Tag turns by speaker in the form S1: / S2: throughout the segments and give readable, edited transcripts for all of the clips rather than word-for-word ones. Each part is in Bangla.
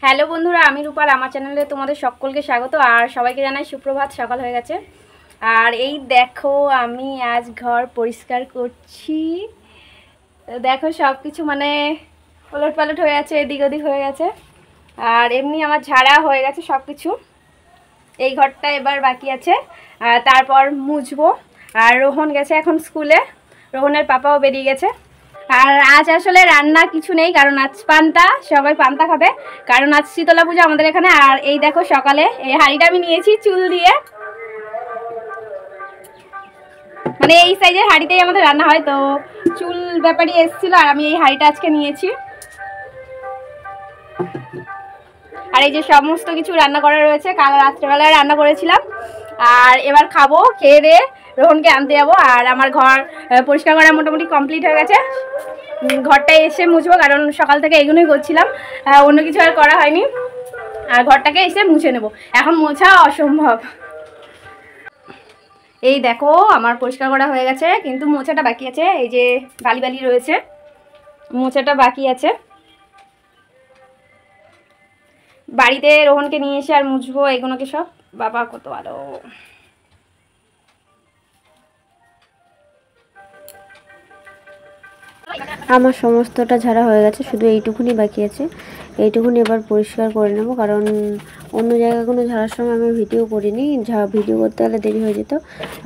S1: হ্যালো বন্ধুরা, আমি রূপাল। আমার চ্যানেলে তোমাদের সকলকে স্বাগত। আর সবাইকে জানাই সুপ্রভাত। সকাল হয়ে গেছে আর এই দেখো আমি আজ ঘর পরিষ্কার করছি। দেখো সব কিছু মানে ওলট পালট হয়ে আছে, এদিক ওদিক হয়ে গেছে। আর এমনি আমার ঝাড়া হয়ে গেছে সব কিছু। এই ঘরটা এবার বাকি আছে, তারপর মুছবো। আর রোহন গেছে এখন স্কুলে, রোহনের পাপাও বেরিয়ে গেছে। আর আজ আসলে রান্না কিছু নেই, কারণ আজ পান্তা, সবাই পান্তা খাবে, কারণ আজ শীতলা পুজো আমাদের এখানে। আর এই দেখো সকালে এই হাঁড়িটা আমি নিয়েছি চুল দিয়ে, মানে এই সাইজের হাঁড়িতেই আমাদের রান্না হয়। তো চুল ব্যাপারই এসেছিল আর আমি এই হাঁড়িটা আজকে নিয়েছি। আর এই যে সমস্ত কিছু রান্না করা রয়েছে, কাল রাত্রেবেলায় রান্না করেছিলাম। আর এবার খাবো, খেয়ে দিয়ে রোহনকে আনতে যাবো। আর আমার ঘর পরিষ্কার করা মোটামুটি কমপ্লিট হয়ে গেছে। ঘরটায় এসে মুছবো, কারণ সকাল থেকে এগুলোই করছিলাম, অন্য কিছু আর করা হয়নি। আর ঘরটাকে এসে মুছে নেব, এখন মোছা অসম্ভব। এই দেখো আমার পরিষ্কার করা হয়ে গেছে, কিন্তু মোছাটা বাকি আছে। এই যে বালি বালি রয়েছে, মোছাটা বাকি আছে। বাড়িতে রোহনকে নিয়ে এসে আর মুছবো এগুলোকে সব। বাবা কত ভালো।
S2: আমার সমস্তটা ঝাড়া হয়ে গেছে, শুধু এইটুকুনি বাকি আছে। এইটুকুনি এবার পরিষ্কার করে নেব, কারণ অন্য জায়গাগুলো ঝাড়ার সময় আমি ভিডিও করিনি, ভিডিও করতে গেলে দেরি হয়ে যেত।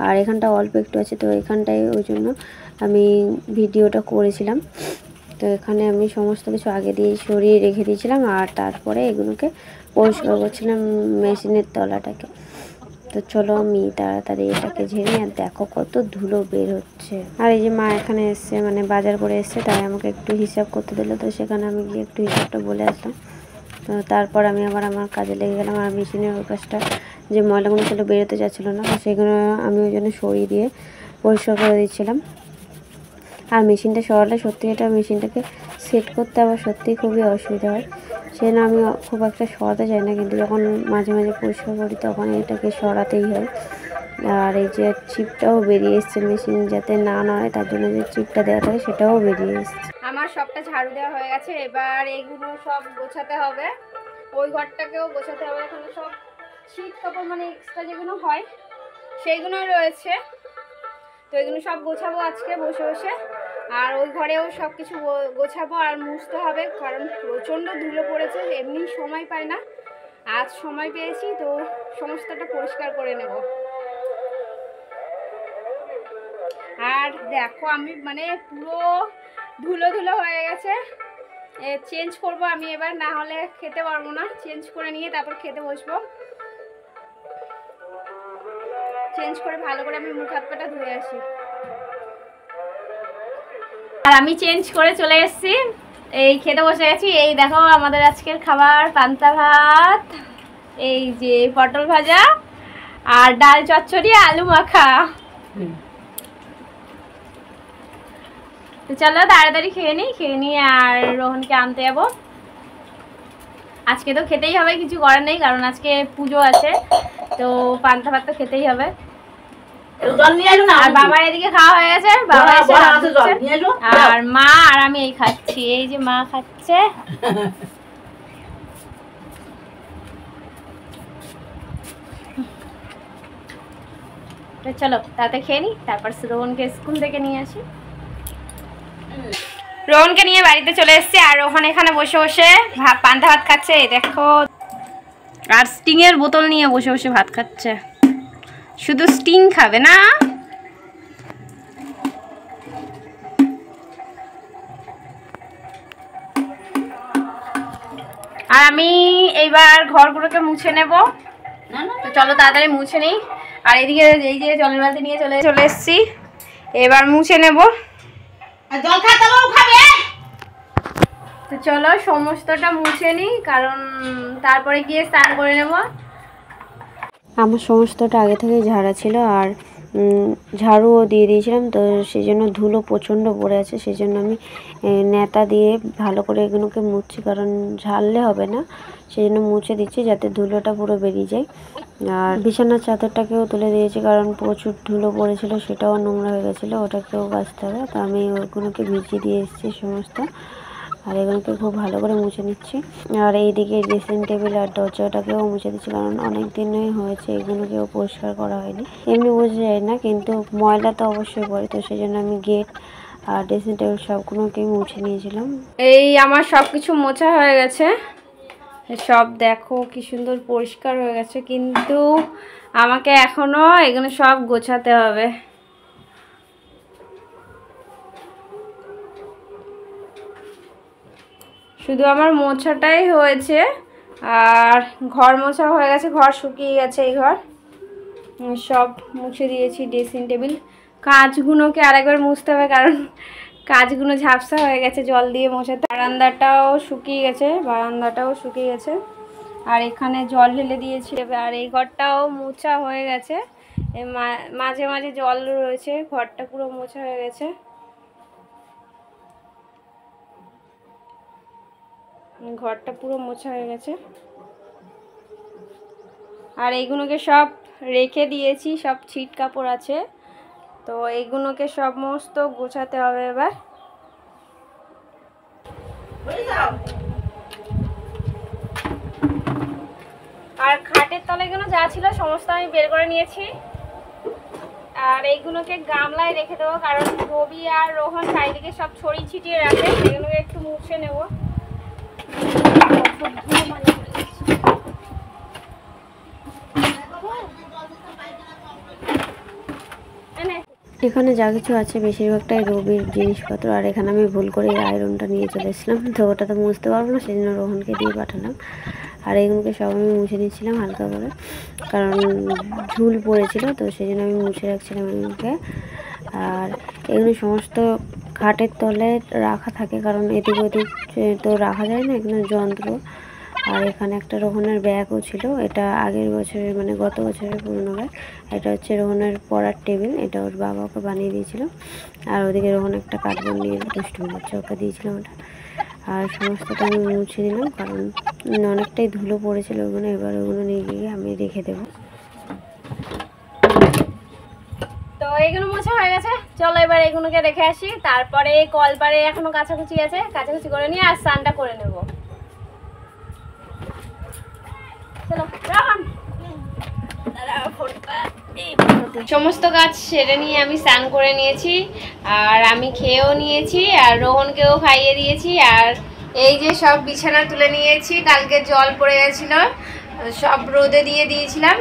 S2: আর এখানটা অল্প একটু আছে, তো এখানটায় ওই জন্য আমি ভিডিওটা করেছিলাম। তো এখানে আমি সমস্ত কিছু আগে দিয়ে সরিয়ে রেখে দিয়েছিলাম, আর তারপরে এগুলোকে পরিষ্কার করছিলাম মেশিনের তলাটাকে। তো চলো আমি তাড়াতাড়ি এটাকে ঝেড়ে। আর দেখো কত ধুলো বের হচ্ছে। আর এই যে মা এখানে এসছে, মানে বাজার করে এসছে, তাই আমাকে একটু হিসাব করতে দিল। তো সেখানে আমি গিয়ে একটু হিসাবটা বলে আসলাম। তো তারপর আমি আবার আমার কাজে লেগে গেলাম। আর মেশিনের ওই পাশটা যে ময়লাগুলো ছিল বেরোতে যাচ্ছিলো না, সেগুলো আমি ওই জন্য সরিয়ে দিয়ে পরিষ্কার করে দিচ্ছিলাম। আর মেশিনটা সরালে সত্যি এটা মেশিনটাকে সেট করতে আবার সত্যিই খুবই অসুবিধা হয়। সে না আমি খুব একটা সরাতে চাই না, কিন্তু যখন মাঝে মাঝে পরিষ্কার করি তখন এটাকে সরাতেই হয়। আর এই যে চিপটাও বেরিয়ে এসছে, মেশিন যাতে না নড়ে তার জন্য যে চিপটা দেওয়া থাকে সেটাও বেরিয়ে এসছে।
S1: আমার সবটা ঝাড়ু দেওয়া হয়ে গেছে, এবার এইগুলো সব গোছাতে হবে। ওই ঘরটাকেও গোছাতে হবে। এখানে সব শীত কাপড় মানে এক্সট্রা যেগুলো হয় সেইগুলোই রয়েছে। তো এগুলো সব গোছাবো আজকে বসে বসে। আর ওই ঘরেও সব কিছু গোছাবো আর মুছতে হবে, কারণ প্রচণ্ড ধুলো পড়েছে, এমনি সময় পায় না। আজ সময় পেয়েছি, তো সমস্তটা পরিষ্কার করে নেব। আর দেখো আমি মানে পুরো ধুলো ধুলো হয়ে গেছে। চেঞ্জ করব আমি এবার, না হলে খেতে পারবো না। চেঞ্জ করে নিয়ে তারপর খেতে বসবো। চেঞ্জ করে ভালো করে আমি মুখ হাত পাটা ধুয়ে আসি। আর আমি চেঞ্জ করে চলে এসেছি, এই খেতে বসে গেছি। এই দেখো আমাদের আজকের খাবার পান্তা ভাত, এই যে পটল ভাজা আর ডাল চচ্চড়ি আলু মাখা। তো চলো তাড়াতাড়ি খেয়ে নিই, খেয়ে নিয়ে আর রোহনকে আনতে যাবো। আজকে তো খেতেই হবে, কিছু করার নেই, কারণ আজকে পুজো আছে। তো পান্তা ভাত তো খেতেই হবে। আর বাবার এদিকে খাওয়া হয়ে গেছে, বাবা এসে আর মা আর আমি এই খাচ্ছি। এই যে মা খাচ্ছে। চলো তাতে খেয়ে নি, তারপর রোহনকে স্কুল থেকে নিয়ে আসি। রোহনকে নিয়ে বাড়িতে চলে এসেছি, আর রোহন এখানে বসে বসে পান্তা ভাত খাচ্ছে। এই দেখো, আর স্টিং এর বোতল নিয়ে বসে বসে ভাত খাচ্ছে। শুধু স্টিং খাবে না। আর আমি এইবার ঘরগুলোকে মুছে নেব। তো চলো তাড়াতাড়ি মুছে নিই। আর এদিকে এই যে জলের বালতি নিয়ে চলে এসেছি, এবার মুছে নেব। তো চলো সমস্তটা মুছে নিই, কারণ তারপরে গিয়ে স্নান করে নেব।
S2: আমার সমস্তটা আগে থেকে ঝাড়া ছিল, আর ঝাড়ুও দিয়ে দিয়েছিলাম। তো সেই জন্য ধুলো প্রচণ্ড পড়ে আছে, সেই জন্য আমি ন্যাতা দিয়ে ভালো করে এগুলোকে মুছছি, কারণ ঝাড়লে হবে না, সেই জন্য মুছে দিচ্ছি যাতে ধুলোটা পুরো বেরিয়ে যায়। আর বিছানার চাদরটাকেও তুলে দিয়েছি কারণ প্রচুর ধুলো পড়েছিল, সেটাও নোংরা হয়ে গেছিলো, ওটাকেও কাচতে হবে। তো আমি ওগুলোকে ভিজিয়ে দিয়ে এসেছি সমস্ত, আর এগুলোকে খুব ভালো করে মুছে নিচ্ছি। আর এইদিকে ড্রেসিং টেবিল আর দরজাটাকেও মুছে দিচ্ছি কারণ অনেক দিনই হয়েছে এগুলোকেও পরিষ্কার করা হয়নি। এমনি বোঝা যায় না কিন্তু ময়লা তো অবশ্যই পড়ে, তো সেই জন্য আমি গেট আর ড্রেসিং টেবিল সবগুলোকেই মুছে নিয়েছিলাম।
S1: এই আমার সব কিছু মোছা হয়ে গেছে, সব দেখো কি সুন্দর পরিষ্কার হয়ে গেছে, কিন্তু আমাকে এখনো এখানে সব গোছাতে হবে। শুধু আমার মোছাটাই হয়েছে, আর ঘর মোছা হয়ে গেছে, ঘর শুকিয়ে গেছে। এই ঘর সব মুছে দিয়েছি। ড্রেসিং টেবিল, কাঁচগুলোকে আরেকবার মুছতে হবে কারণ কাঁচগুলো ঝাপসা হয়ে গেছে জল দিয়ে মোছাতে। বারান্দাটাও শুকিয়ে গেছে, বারান্দাটাও শুকিয়ে গেছে, আর এখানে জল ঢেলে দিয়েছি। আর এই ঘরটাও মোছা হয়ে গেছে, মাঝে মাঝে জল রয়েছে, ঘরটা পুরো মোছা হয়ে গেছে। ঘরটা পুরো মোছা হয়ে গেছে, আর এইগুলোকে সব রেখে দিয়েছি, সব ছিট কাপড় আছে, তো এইগুলোকে সমস্ত গোছাতে হবে এবার। আর খাটের তলাগুলো যা ছিল সমস্ত আমি বের করে নিয়েছি, আর এইগুলোকে গামলায় রেখে দেবো কারণ রবি আর রোহন চারিদিকে সব ছড়িয়ে ছিটিয়ে রাখে, সেগুলোকে একটু মুছে নেব।
S2: এখানে যা কিছু আছে বেশিরভাগটাই রবির জিনিসপত্র, আর এখানে আমি ভুল করে আয়রনটা নিয়ে চলে এসেছিলাম, তো ওটা তো মুছতে পারবো না, সেই জন্য রোহনকে দিয়ে পাঠালাম। আর এইগুলোকে সব আমি মুছে নিচ্ছিলাম হালকা করে কারণ ঝুল পড়েছিল, তো সেই জন্য আমি মুছে রাখছিলাম এগুলোকে। আর এগুলো সমস্ত খাটের তলে রাখা থাকে কারণ এদিক ওদিক তো রাখা যায় না, এগুলো যন্ত্র। আর এখানে একটা রোহনের ব্যাগও ছিল, এটা আগের বছরের মানে গত বছরের পুরনো ব্যাগ। এটা হচ্ছে রোহনের পড়ার টেবিল, এটা ওর বাবাকে বানিয়ে দিয়েছিল। আর ওদিকে রোহন একটা কার্ডবোর্ড নিয়ে দুষ্টুমি করছে, ওকে দিয়েছিলাম ওটা। আর সমস্তটা আমি মুছে দিলাম কারণ অনেকটাই ধুলো পড়েছিল ওগুলো, এবার ওগুলো নিয়ে গিয়ে আমি রেখে দেবো।
S1: তো এইগুলো মোছা হয়ে গেছে, চলো এবার এগুলোকে রেখে আসি, তারপরে কলপারে এখনো কাছাকুচি আছে, কাছাকুচি করে নিয়ে আর স্নানটা করে নেব। চলো রাখন সমস্ত কাজ সেরে নিয়ে আমি স্নান করে নিয়েছি, আর আমি খেয়েও নিয়েছি, আর রোহনকেও খাইয়ে দিয়েছি। আর এই যে সব বিছানা তুলে নিয়েছি, কালকে জল পড়ে গেছিল, সব রোদে দিয়ে দিয়েছিলাম।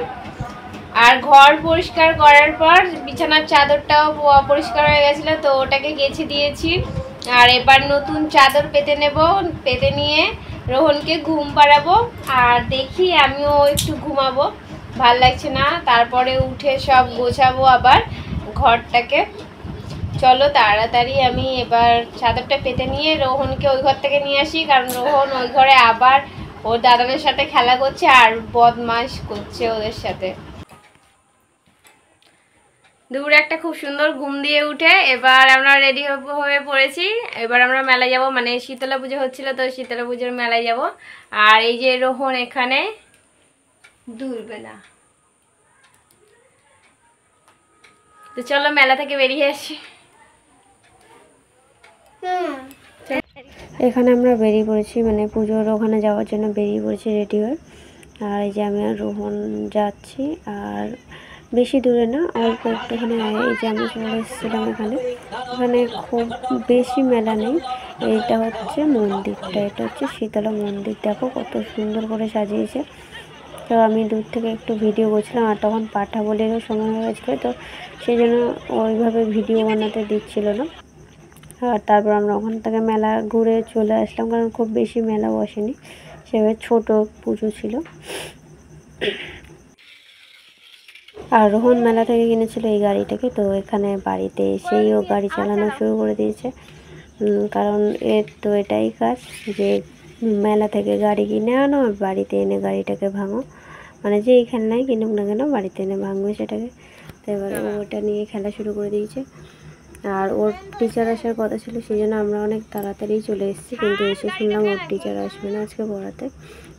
S1: আর ঘর পরিষ্কার করার পর বিছানার চাদরটাও পরিষ্কার হয়ে গেছিলো, তো ওটাকে গেছে দিয়েছি। আর এবার নতুন চাদর পেতে নেব, পেতে নিয়ে রোহনকে ঘুম পাড়াবো, আর দেখি আমিও একটু ঘুমাবো, ভাল লাগছে না। তারপরে উঠে সব গোছাবো আবার ঘরটাকে। চলো তাড়াতাড়ি আমি এবার চাদরটা পেতে নিয়ে রোহনকে ওই ঘর থেকে নিয়ে আসি, কারণ রোহন ওই ঘরে আবার ওর দাদাদের সাথে খেলা করছে আর বদমাশ করছে ওদের সাথে। দুপুরে একটা খুব সুন্দর ঘুম দিয়ে উঠে এবার আমরা রেডি হয়ে পড়েছি। এবার আমরা মেলায় যাব, মানে শীতলা পুজো হচ্ছিল, তো শীতলা পুজোর মেলায় যাব। আর এই যে রোহন এখানে দুলবে না, তো চলো মেলা থেকে বেরিয়ে আসি।
S2: এখানে আমরা বেরিয়ে পড়েছি, মানে পুজোর ওখানে যাওয়ার জন্য বেরিয়ে পড়েছি রেডি হয়ে। আর এই যে আমি আর রোহন যাচ্ছি, আর বেশি দূরে না, অল্প একটুখানি। এই যে আমি চলে এসেছিলাম এখানে, এখানে খুব বেশি মেলা নেই। এইটা হচ্ছে মন্দিরটা, এটা হচ্ছে শীতলা মন্দির, দেখো কত সুন্দর করে সাজিয়েছে। তো আমি দূর থেকে একটু ভিডিও করছিলাম, আর তখন পাঠা বলেরও সময় হয়ে গেছিলো, তো সেই জন্য ওইভাবে ভিডিও বানাতে দিচ্ছিল না। আর তারপর আমরা ওখান থেকে মেলা ঘুরে চলে আসলাম, কারণ খুব বেশি মেলা বসেনি, সেভাবে ছোট পুজো ছিল। আর রোহন মেলা থেকে কিনেছিল এই গাড়িটাকে, তো এখানে বাড়িতে এসেই ও গাড়ি চালানো শুরু করে দিয়েছে, কারণ এর তো এটাই কাজ যে মেলা থেকে গাড়ি কিনে আনো, বাড়িতে এনে গাড়িটাকে ভাঙো, মানে যেই খেলনাই কিনুক না কেন বাড়িতে এনে ভাঙবে সেটাকে। তো এবারে ও ওটা নিয়ে খেলা শুরু করে দিয়েছে। আর ওর টিচার আসার কথা ছিল, সেই জন্য আমরা অনেক তাড়াতাড়ি চলে এসেছি, কিন্তু এসে শুনলাম ওর টিচার আসবে না আজকে পড়াতে,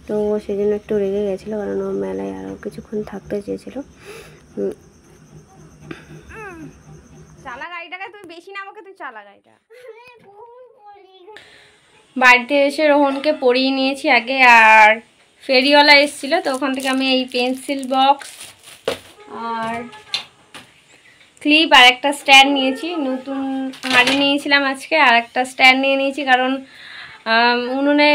S2: তো সেই জন্য একটু রেগে গেছিলো, কারণ ও মেলায় আরও কিছুক্ষণ থাকতে চেয়েছিলো।
S1: চালা গাড়িটাকে তুই বেশি না, আমাকে তুই চালা গাড়িটা। বাড়িতে এসে রোহনকে পরিয়ে নিয়েছি আগে, আর ফেরিওয়ালা এসেছিলো তো ওখান থেকে আমি এই পেন্সিল বক্স আর ক্লিপ আর একটা স্ট্যান্ড নিয়েছি। নতুন হাঁড়ি নিয়েছিলাম আজকে, আর একটা স্ট্যান্ড নিয়ে নিয়েছি, কারণ উনুনে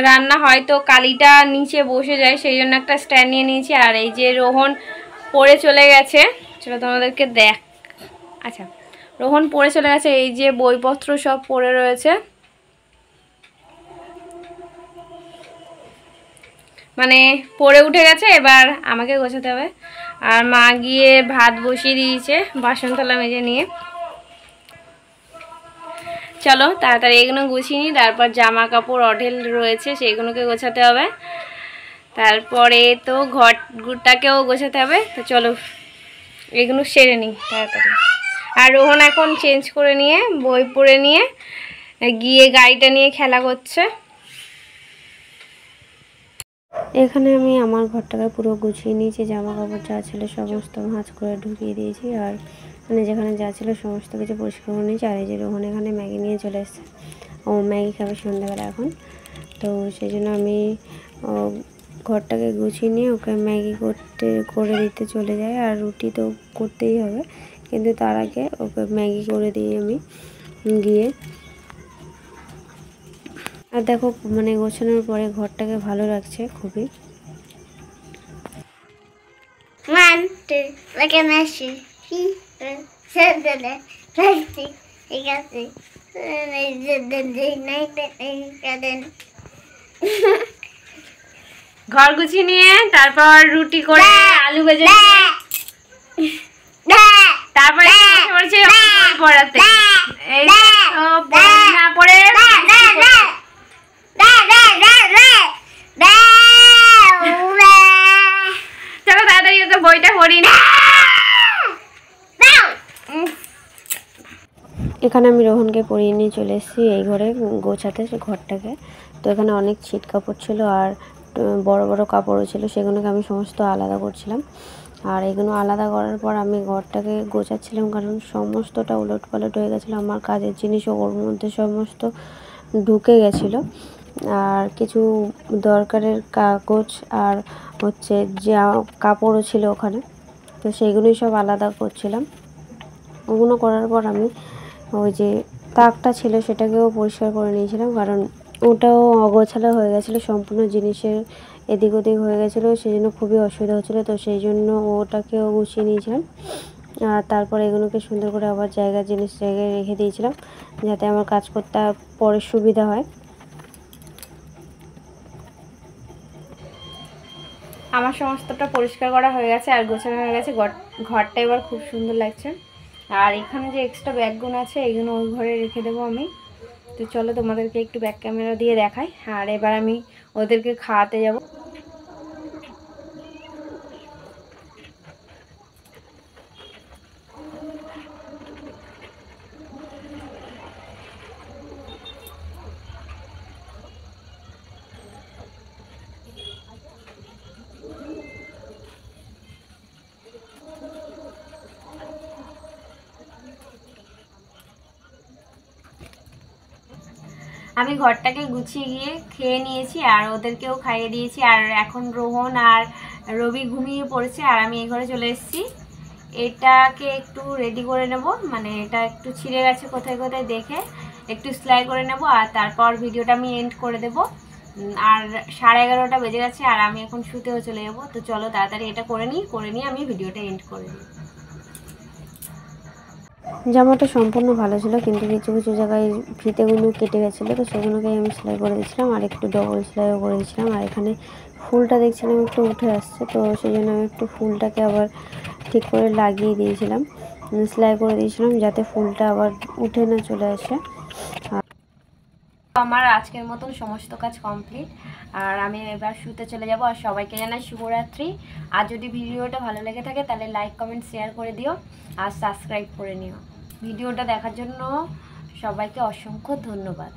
S1: রান্না হয় তো কালিটা নিচে বসে যায়, সেই জন্য একটা স্ট্যান্ড নিয়ে নিয়েছি। আর এই যে রোহন পড়ে চলে গেছে, সেটা তোমাদেরকে দেখ। আচ্ছা, রোহন পড়ে চলে গেছে, এই যে বইপত্র সব পড়ে রয়েছে, মানে পড়ে উঠে গেছে, এবার আমাকে গোছাতে হবে। আর মা গিয়ে ভাত বসিয়ে দিয়েছে বাসন থালা মেজে নিয়ে। চলো তাড়াতাড়ি এগুলো গুছিয়ে নিই, তারপর জামা কাপড় অঢেল রয়েছে সেগুলোকে গোছাতে হবে, তারপরে তো ঘরটাকেও গোছাতে হবে। তো চলো এগুলো সেরে নিই তাড়াতাড়ি। আর রোহন এখন চেঞ্জ করে নিয়ে বই পড়ে নিয়ে গিয়ে গাড়িটা নিয়ে খেলা করছে।
S2: এখানে আমি আমার ঘরটাকে পুরো গুছিয়ে নিয়েছি, জামা কাপড় যা ছিল সমস্ত ভাঁজ করে ঢুকিয়ে দিয়েছি, আর মানে যেখানে যা ছিল সমস্ত কিছু পরিষ্কার করে নিয়েছি। আর এই যে রোহন এখানে ম্যাগি নিয়ে চলে এসেছে, ও ম্যাগি খাবে সন্ধ্যাবেলা এখন। তো সেই জন্য আমি ঘরটাকে গুছিয়ে নিয়ে ওকে ম্যাগি করে দিতে চলে যাই। আর রুটি তো করতেই হবে, কিন্তু তার আগে ওকে ম্যাগি করে দিই আমি গিয়ে। আর দেখো মানে গোছানোর পরে ঘরটাকে ভালো লাগছে খুবই।
S1: ঘর গুছিয়ে নিয়ে তারপর রুটি করে আলু ভেজে তারপরে পড়াতে না পড়ে চলো তাড়াতাড়ি তো বইটা পড়ি না।
S2: এখানে আমি রোহনকে পরিয়ে নিয়ে চলে এসেছি এই ঘরে গোছাতে ঘরটাকে। তো এখানে অনেক ছিট কাপড় ছিল আর বড় বড় কাপড়ও ছিল, সেগুলোকে আমি সমস্ত আলাদা করছিলাম। আর এগুলো আলাদা করার পর আমি ঘরটাকে গোছাচ্ছিলাম, কারণ সমস্তটা উলট পালট হয়ে গেছিলো, আমার কাজের জিনিসও ওর মধ্যে সমস্ত ঢুকে গেছিলো। আর কিছু দরকারের কাগজ আর হচ্ছে যা কাপড়ও ছিল ওখানে, তো সেইগুলোই সব আলাদা করছিলাম। ওগুলো করার পর আমি ওই যে তাকটা ছিল সেটাকেও পরিষ্কার করে নিয়েছিলাম, কারণ ওটাও অগোছালো হয়ে গেছিলো, সম্পূর্ণ জিনিসের এদিক ওদিক হয়ে গেছিলো, সেই জন্য খুবই অসুবিধা হচ্ছিলো। তো সেই জন্য ওটাকেও গুছিয়ে নিয়েছিলাম। আর তারপর এগুলোকে সুন্দর করে আবার জিনিস জায়গায় রেখে দিয়েছিলাম, যাতে আমার কাজ করতে পরে সুবিধা হয়।
S1: আমার সমস্তটা পরিষ্কার করা হয়ে গেছে আর গোছানো হয়ে গেছে, ঘরটা এবার খুব সুন্দর লাগছে। আর এখানে যে এক্সট্রা ব্যাগগুলো আছে এইগুলো ওই ঘরে রেখে দেবো আমি। তো চলো তোমাদেরকে একটু ব্যাক ক্যামেরা দিয়ে দেখাই। আর এবার আমি ওদেরকে খাওয়াতে যাব। আমি ঘরটাকে গুছিয়ে গিয়ে খেয়ে নিয়েছি আর ওদেরকেও খাইয়ে দিয়েছি। আর এখন রোহন আর রবি ঘুমিয়ে পড়েছে আর আমি এই ঘরে চলে এসেছি। এটাকে একটু রেডি করে নেব, মানে এটা একটু ছিঁড়ে গেছে কোথায় কোথায় দেখে একটু সেলাই করে নেব, আর তারপর ভিডিওটা আমি এন্ড করে দেব। আর 11:30টা বেজে গেছে আর আমি এখন শুতেও চলে যাব। তো চলো তাড়াতাড়ি এটা করে নিয়ে আমি ভিডিওটা এন্ড করে দিই।
S2: জামাটা সম্পূর্ণ ভালো ছিল, কিন্তু কিছু কিছু জায়গায় ফিতেগুলো কেটে গেছিলো, তো সেগুলোকেই আমি সেলাই করে দিয়েছিলাম আর একটু ডবল সেলাইও করে দিয়েছিলাম। আর এখানে ফুলটা দেখছিলাম একটু উঠে আসছে, তো সেই জন্য আমি একটু ফুলটাকে আবার ঠিক করে লাগিয়ে দিয়েছিলাম, সেলাই করে দিয়েছিলাম, যাতে ফুলটা আবার উঠে না চলে আসে।
S1: আমার আজকের মতন সমস্ত কাজ কমপ্লিট আর আমি এবার শুতে চলে যাব। আর সবাইকে জানাই শুভরাত্রি। আর যদি ভিডিওটা ভালো লেগে থাকে তাহলে লাইক কমেন্ট শেয়ার করে দিও আর সাবস্ক্রাইব করে নিও। ভিডিওটা দেখার জন্য সবাইকে অসংখ্য ধন্যবাদ।